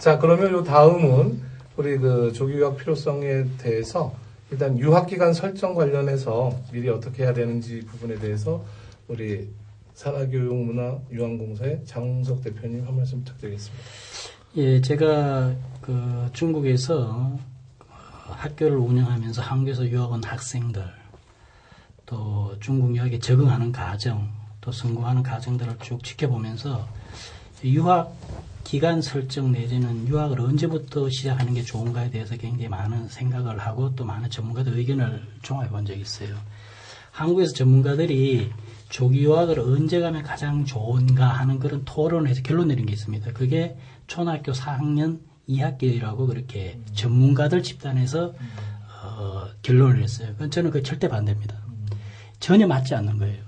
자, 그러면 요 다음은 우리 그 조기 유학 필요성에 대해서 일단 유학 기간 설정 관련해서 미리 어떻게 해야 되는지 부분에 대해서 우리 산하교육문화유한공사의 장웅석 대표님 한 말씀 부탁드리겠습니다. 예, 제가 그 중국에서 학교를 운영하면서 한국에서 유학 온 학생들, 또 중국 유학에 적응하는 과정, 또 성공하는 과정들을 쭉 지켜보면서 유학 기간 설정 내지는 유학을 언제부터 시작하는 게 좋은가에 대해서 굉장히 많은 생각을 하고 또 많은 전문가들 의견을 종합해 본 적이 있어요. 한국에서 전문가들이 조기 유학을 언제 가면 가장 좋은가 하는 그런 토론을 해서 결론 내린 게 있습니다. 그게 초등학교 4학년 2학기라고 그렇게 전문가들 집단에서 결론을 냈어요. 저는 그게 절대 반대입니다. 전혀 맞지 않는 거예요.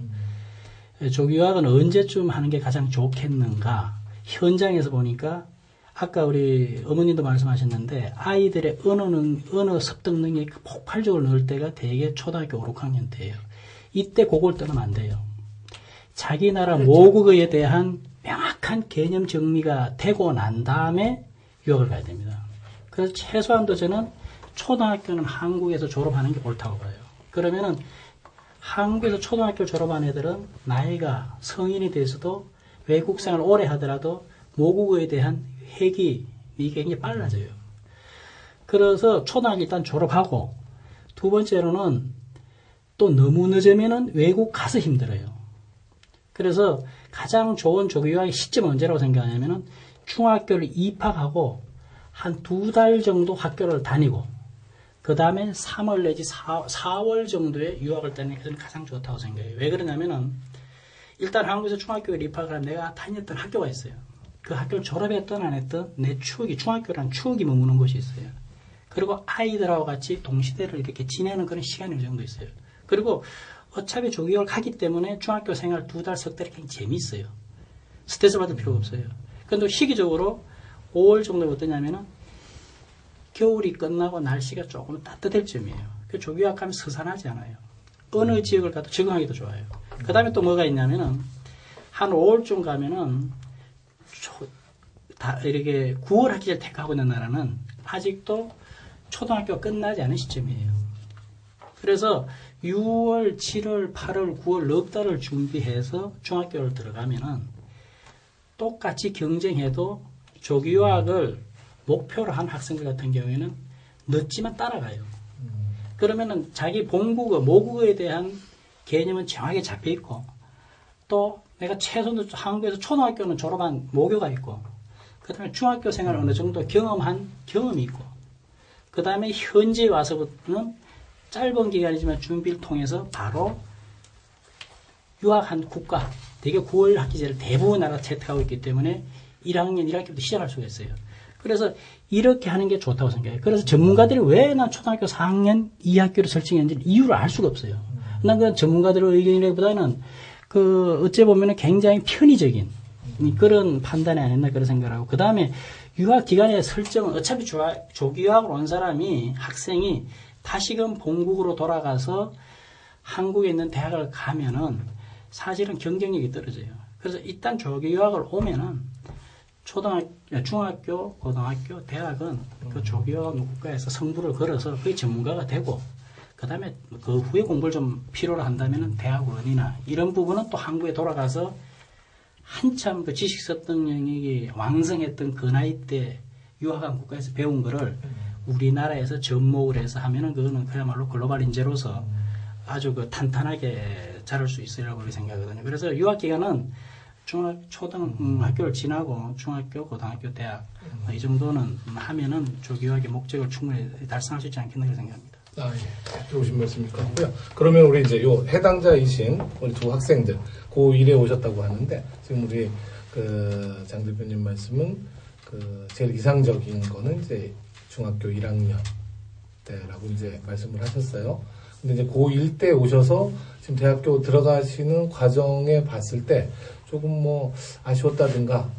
조기 유학은 언제쯤 하는 게 가장 좋겠는가? 현장에서 보니까 아까 우리 어머님도 말씀하셨는데 아이들의 언어 습득 능력이 폭발적으로 늘 때가 대개 초등학교 5, 6학년 때예요. 이때 그걸 떠나면 안 돼요. 자기 나라 모국어에 대한 명확한 개념 정리가 되고 난 다음에 유학을 가야 됩니다. 그래서 최소한도 저는 초등학교는 한국에서 졸업하는 게 옳다고 봐요. 그러면은 한국에서 초등학교 졸업한 애들은 나이가 성인이 돼서도 외국 생활을 오래 하더라도 모국어에 대한 회귀이 굉장히 빨라져요. 그래서 초등학교 일단 졸업하고 두 번째로는 또 너무 늦으면은 외국 가서 힘들어요. 그래서 가장 좋은 조기 유학의 시점은 언제라고 생각하냐면은 중학교를 입학하고 한 2달 정도 학교를 다니고 그 다음에 3월 내지 4월 정도에 유학을 다니는 게 저는 가장 좋다고 생각해요. 왜 그러냐면은 일단 한국에서 중학교에 입학을 하면 내가 다녔던 학교가 있어요. 그 학교를 졸업했든 안 했든 내 추억이, 중학교라는 추억이 머무는 곳이 있어요. 그리고 아이들하고 같이 동시대를 이렇게 지내는 그런 시간이 어느 정도 있어요. 그리고 어차피 조기유학을 가기 때문에 중학교 생활 2달, 석 달이 굉장히 재미있어요. 스트레스 받을 필요가 없어요. 그런데 시기적으로 5월 정도가 어떠냐면은 겨울이 끝나고 날씨가 조금 따뜻할 쯤이에요. 그 조기유학 가면 서산하지 않아요. 어느 지역을 가도 적응하기도 좋아요. 그 다음에 또 뭐가 있냐면은 한 5월쯤 가면은 이렇게 9월 학기를 택하고 있는 나라는 아직도 초등학교가 끝나지 않은 시점이에요. 그래서 6월, 7월, 8월, 9월 넉 달을 준비해서 중학교를 들어가면은 똑같이 경쟁해도 조기 유학을 목표로 한 학생들 같은 경우에는 늦지만 따라가요. 그러면은 자기 본국어, 모국어에 대한 개념은 정확하게 잡혀 있고 또 내가 최소한 한국에서 초등학교는 졸업한 모교가 있고 그 다음에 중학교 생활을 어느 정도 경험한 경험이 있고 그 다음에 현지에 와서부터는 짧은 기간이지만 준비를 통해서 바로 유학한 국가, 되게 9월 학기제를 대부분 나라가 채택하고 있기 때문에 1학년 1학기부터 시작할 수가 있어요. 그래서 이렇게 하는 게 좋다고 생각해요. 그래서 전문가들이 왜 난 초등학교 4학년 2학기를 설정했는지 이유를 알 수가 없어요. 난 그 전문가들의 의견이라기보다는 그 어째 보면은 굉장히 편의적인 그런 판단이 아니었나 그런 생각을 하고 그 다음에 유학 기간의 설정은 어차피 조기 유학으로 온 사람이 학생이 다시금 본국으로 돌아가서 한국에 있는 대학을 가면은 사실은 경쟁력이 떨어져요. 그래서 일단 조기 유학을 오면은 중학교, 고등학교, 대학은 그 조기 유학 국가에서 성부를 걸어서 거의 전문가가 되고 그 다음에 그 후에 공부를 좀 필요로 한다면은 대학원이나 이런 부분은 또 한국에 돌아가서 한참 그 지식 습득 영역이 왕성했던 그 나이 때 유학한 국가에서 배운 거를 우리나라에서 접목을 해서 하면은 그거는 그야말로 글로벌 인재로서 아주 그 탄탄하게 자랄 수 있으라고 생각하거든요. 그래서 유학 기간은 초등학교를 지나고 중학교, 고등학교, 대학 이 정도는 하면은 조기 유학의 목적을 충분히 달성할 수 있지 않겠나 생각합니다. 예. 들어오신 말씀이 같고요. 그러면 우리 이제 요 해당자이신 우리 두 학생들 고1에 오셨다고 하는데 지금 우리 그 장 대표님 말씀은 그 제일 이상적인 거는 이제 중학교 1학년 때라고 이제 말씀을 하셨어요. 근데 이제 고1 때 오셔서 지금 대학교 들어가시는 과정에 봤을 때 조금 뭐 아쉬웠다든가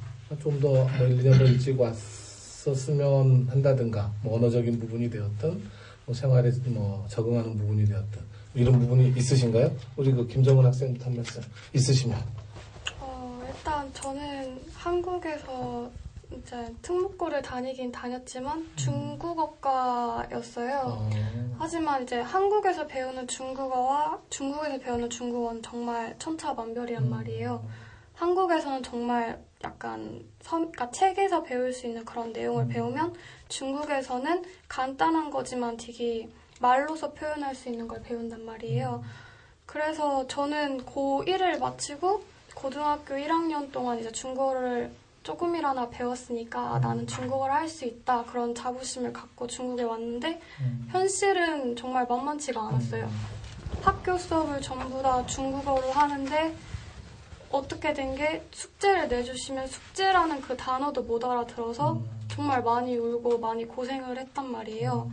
좀 더 1, 2년 더 일찍 왔었으면 한다든가 뭐 언어적인 부분이 되었던 뭐 생활에 뭐 적응하는 부분이 되었던 이런 부분이 있으신가요? 우리 그 김정은 학생부터 한 말씀 있으시면. 일단 저는 한국에서 이제 특목고를 다니긴 다녔지만 중국어과였어요. 하지만 이제 한국에서 배우는 중국어와 중국에서 배우는 중국어는 정말 천차만별이란 말이에요. 한국에서는 정말 약간 그러니까 책에서 배울 수 있는 그런 내용을 배우면 중국에서는 간단한 거지만 되게 말로서 표현할 수 있는 걸 배운단 말이에요. 그래서 저는 고1을 마치고 고등학교 1학년 동안 이제 중국어를 조금이라나 배웠으니까 나는 중국어를 할 수 있다 그런 자부심을 갖고 중국에 왔는데 현실은 정말 만만치가 않았어요. 학교 수업을 전부 다 중국어로 하는데 어떻게 된 게 숙제를 내주시면 숙제라는 그 단어도 못 알아들어서 정말 많이 울고 많이 고생을 했단 말이에요.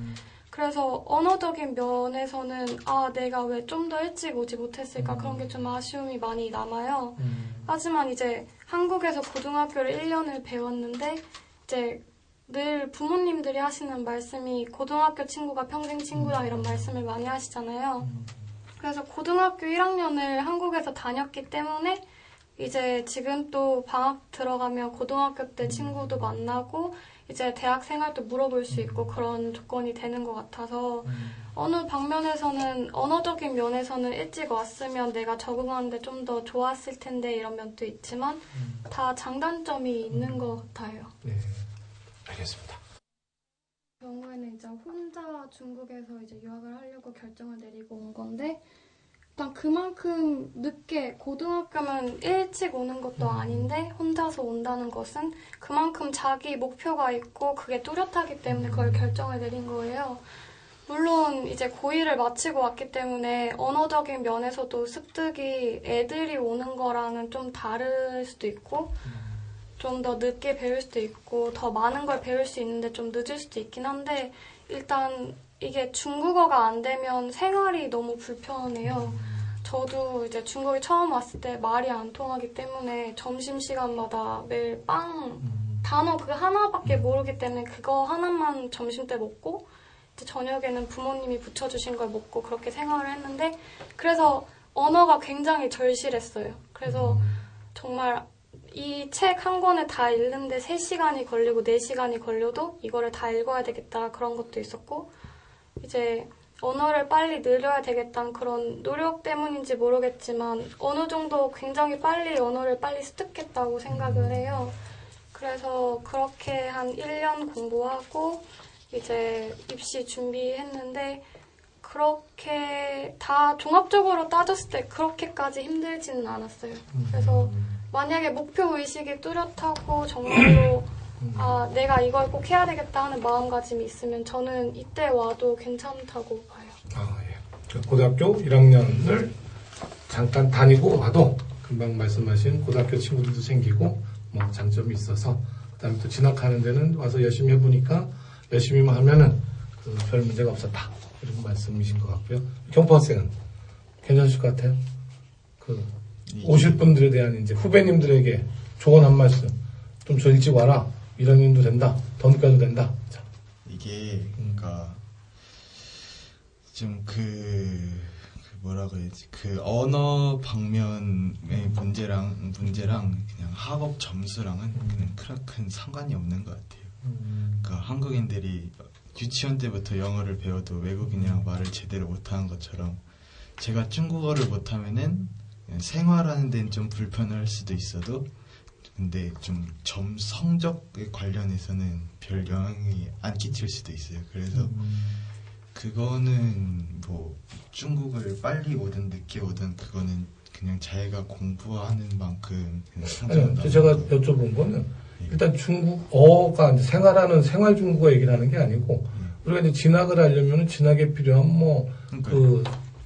그래서 언어적인 면에서는 내가 왜 좀 더 일찍 오지 못했을까 그런 게 좀 아쉬움이 많이 남아요. 하지만 이제 한국에서 고등학교를 1년을 배웠는데 이제 늘 부모님들이 하시는 말씀이 고등학교 친구가 평생 친구다 이런 말씀을 많이 하시잖아요. 그래서 고등학교 1학년을 한국에서 다녔기 때문에 이제 지금 또 방학 들어가면 고등학교 때 친구도 만나고 이제 대학 생활도 물어볼 수 있고 그런 조건이 되는 것 같아서 어느 방면에서는 언어적인 면에서는 일찍 왔으면 내가 적응하는데 좀 더 좋았을 텐데 이런 면도 있지만 다 장단점이 있는 것 같아요. 네, 알겠습니다. 경우에는 이제 혼자 중국에서 이제 유학을 하려고 결정을 내리고 온 건데 일단 그만큼 늦게 고등학교면 일찍 오는 것도 아닌데 혼자서 온다는 것은 그만큼 자기 목표가 있고 그게 뚜렷하기 때문에 그걸 결정을 내린 거예요. 물론 이제 고1을 마치고 왔기 때문에 언어적인 면에서도 습득이 애들이 오는 거랑은 좀 다를 수도 있고 좀 더 늦게 배울 수도 있고 더 많은 걸 배울 수 있는데 좀 늦을 수도 있긴 한데 일단 이게 중국어가 안 되면 생활이 너무 불편해요. 저도 이제 중국에 처음 왔을 때 말이 안 통하기 때문에 점심시간마다 매일 단어 그 하나밖에 모르기 때문에 그거 하나만 점심때 먹고 이제 저녁에는 부모님이 부쳐주신 걸 먹고 그렇게 생활을 했는데 그래서 언어가 굉장히 절실했어요. 그래서 정말 이 책 한 권을 다 읽는데 3시간이 걸리고 4시간이 걸려도 이거를 다 읽어야 되겠다 그런 것도 있었고 이제 언어를 빨리 늘려야 되겠다는 그런 노력 때문인지 모르겠지만 어느 정도 굉장히 빨리 언어를 빨리 습득했다고 생각을 해요. 그래서 그렇게 한 1년 공부하고 이제 입시 준비했는데 그렇게 다 종합적으로 따졌을 때 그렇게까지 힘들지는 않았어요. 그래서 만약에 목표의식이 뚜렷하고 정말로 내가 이걸 꼭 해야 되겠다 하는 마음가짐이 있으면 저는 이때 와도 괜찮다고 봐요. 예. 고등학교 1학년을 잠깐 다니고 와도 금방 말씀하신 고등학교 친구들도 생기고 뭐 장점이 있어서 그다음에 또 진학하는 데는 와서 열심히 해보니까 열심히만 하면은 별 문제가 없었다 이런 말씀이신 것 같고요. 경포 학생은 괜찮으실 것 같아요. 오실 분들에 대한 이제 후배님들에게 조언 한 말씀. 좀 저 일찍 와라. 1학년도 된다. 더 늦게 와도 된다. 자. 이게 그러니까 좀 뭐라고 해야지 언어 방면의 문제랑 그냥 학업 점수랑은 그냥 큰 상관이 없는 것 같아요. 그러니까 한국인들이 유치원 때부터 영어를 배워도 외국인이랑 말을 제대로 못하는 것처럼 제가 중국어를 못하면은 생활하는 데는 좀 불편할 수도 있어도 근데 좀 성적에 관련해서는 별 영향이 안 끼칠 수도 있어요. 그래서 그거는 뭐 중국을 빨리 오든 늦게 오든 그거는 그냥 자기가 공부하는 만큼 그냥 아니요, 제가 여쭤본 거는 일단 중국어가 이제 생활하는 생활 중국어 얘기를 하는 게 아니고 우리가 이제 진학을 하려면 진학에 필요한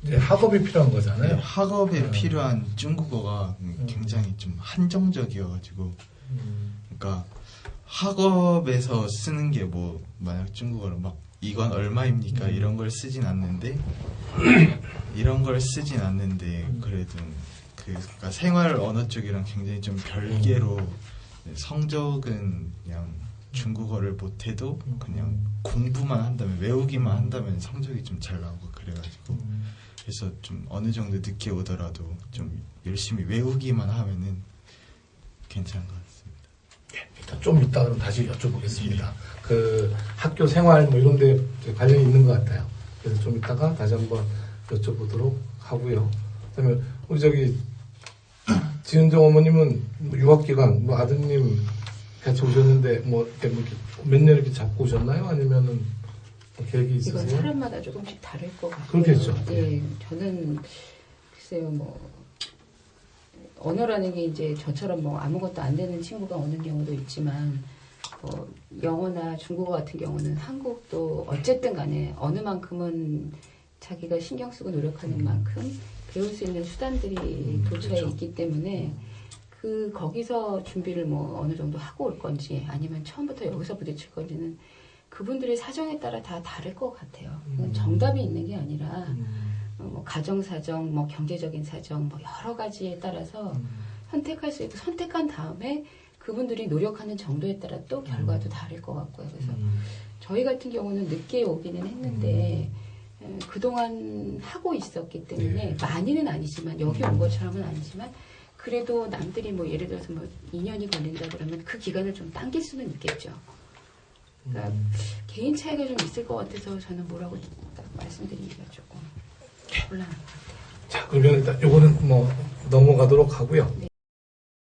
이제 학업이 필요한 거잖아요. 네, 학업에 필요한 중국어가 굉장히 좀 한정적이어가지고 그러니까 학업에서 쓰는 게 뭐 만약 중국어로 막 이건 얼마입니까 이런 걸 쓰진 않는데 그래도 그러니까 생활 언어 쪽이랑 굉장히 좀 별개로 성적은 그냥 중국어를 못해도 그냥 공부만 한다면 외우기만 한다면 성적이 좀 잘 나오고 그래가지고 그래서 좀 어느 정도 늦게 오더라도 좀 열심히 외우기만 하면은 괜찮은 것 같습니다. 자, 좀 이따 그럼 다시 여쭤보겠습니다. 그 학교 생활 뭐 이런 데 관련이 있는 것 같아요. 그래서 좀 이따가 다시 한번 여쭤보도록 하고요. 그다음에 우리 저기 지은정 어머님은 뭐 유학기간 뭐 아드님 같이 오셨는데 뭐 이렇게 몇 년 이렇게 잡고 오셨나요? 아니면은 뭐 계획이 이건 있으세요? 사람마다 조금씩 다를 것 같아요. 그렇겠죠. 예, 저는 글쎄요, 뭐 언어라는 게 이제 저처럼 뭐 아무것도 안 되는 친구가 오는 경우도 있지만, 뭐 영어나 중국어 같은 경우는 한국도 어쨌든 간에 어느 만큼은 자기가 신경 쓰고 노력하는 만큼 배울 수 있는 수단들이 도처에 그렇죠. 있기 때문에 거기서 준비를 뭐 어느 정도 하고 올 건지 아니면 처음부터 여기서 부딪힐 건지는 그분들의 사정에 따라 다 다를 것 같아요. 정답이 있는 게 아니라 뭐 가정 사정, 뭐 경제적인 사정, 뭐 여러 가지에 따라서 선택할 수 있고 선택한 다음에 그분들이 노력하는 정도에 따라 또 결과도 다를 것 같고요. 그래서 저희 같은 경우는 늦게 오기는 했는데 그동안 하고 있었기 때문에 많이는 아니지만 여기 온 것처럼은 아니지만 그래도 남들이 뭐 예를 들어서 뭐 2년이 걸린다 그러면 그 기간을 좀 당길 수는 있겠죠. 그러니까 개인 차이가 좀 있을 것 같아서 저는 뭐라고 딱 말씀드리기가 조금 곤란한 것 같아요. 자, 그러면 일단 요거는 뭐 넘어가도록 하고요.